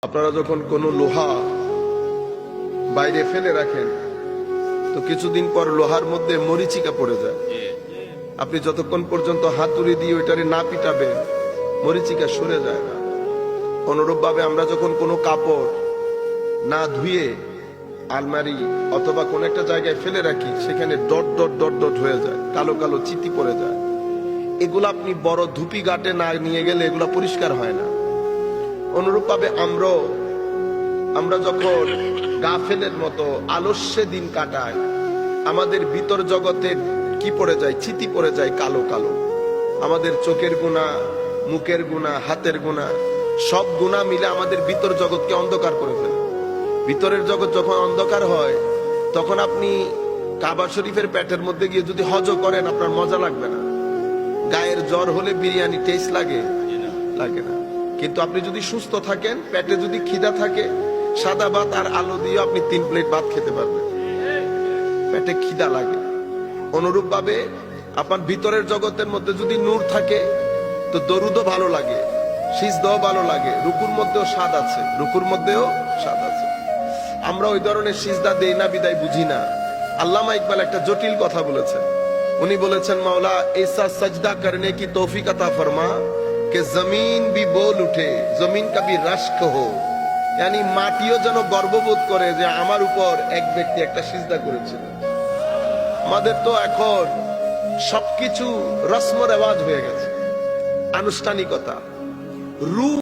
আপনারা যখন কোনো লোহা বাইরে ফেলে রাখেন তো কিছুদিন পর লোহার মধ্যে মরিচিকা পড়ে যায়। আপনি যতক্ষণ পর্যন্ত হাতুড়ি দিয়ে ওইটারে না পিটাবেন মরিচিকা সরে যায় না। অনুরূপ ভাবে আমরা যখন কোনো কাপড় না ধুয়ে আলমারি অথবা কোন একটা জায়গায় ফেলে রাখি সেখানে ডট ডট ডট ডট হয়ে যায়, কালো কালো চিতি পড়ে যায়। এগুলো আপনি বড় ধুপি ঘাটে না নিয়ে গেলে এগুলো পরিষ্কার হয় না। অনুরূপ ভাবে আমরা যখন গাফেলের মতো আলস্যে দিন কাটাই আমাদের ভিতর জগতে কি পড়ে যায়, চিতি পড়ে যায় কালো কালো। আমাদের চোখের গুণা, মুখের গুণা, হাতের গুণা, সব গুণা মিলে আমাদের ভিতর জগৎকে অন্ধকার করে ফেলে। ভিতরের জগৎ যখন অন্ধকার হয় তখন আপনি কাবা শরীফের পেটের মধ্যে গিয়ে যদি হজ করেন আপনার মজা লাগবে না। গায়ের জ্বর হলে বিরিয়ানি টেস্ট লাগে না। কিন্তু আপনি যদি সুস্থ থাকেন, পেটে যদি খিদা থাকে, সাদা ভাত আর আলু দিয়ে আপনি 3 প্লেট ভাত খেতে পারবেন, পেটে খিদা লাগে। অনুরূপ ভাবে আপনার ভিতরের জগতের মধ্যে যদি নূর থাকে তো দরুদও ভালো লাগে, সিজদাও ভালো লাগে, রুকুর মধ্যেও স্বাদ আছে, আমরা ওই ধরনের সিজদা দেই না বিদায় বুঝি না। আল্লামা ইকবাল একটা জটিল কথা বলেছেন। উনি বলেছেন, মাওলা ऐसा सजदा करने की तौफीक अता फरमा कि जमीन भी बोल उठे, जमीन का भी रश्क हो। यानी মাটিও যেন গর্ববোধ করে যে আমার উপর এক ব্যক্তি একটা সিজদা করেছিল। আমাদের তো এখন সবকিছু রসম রেওয়াজ হয়ে গেছে, আনুষ্ঠানিকতা। রূহ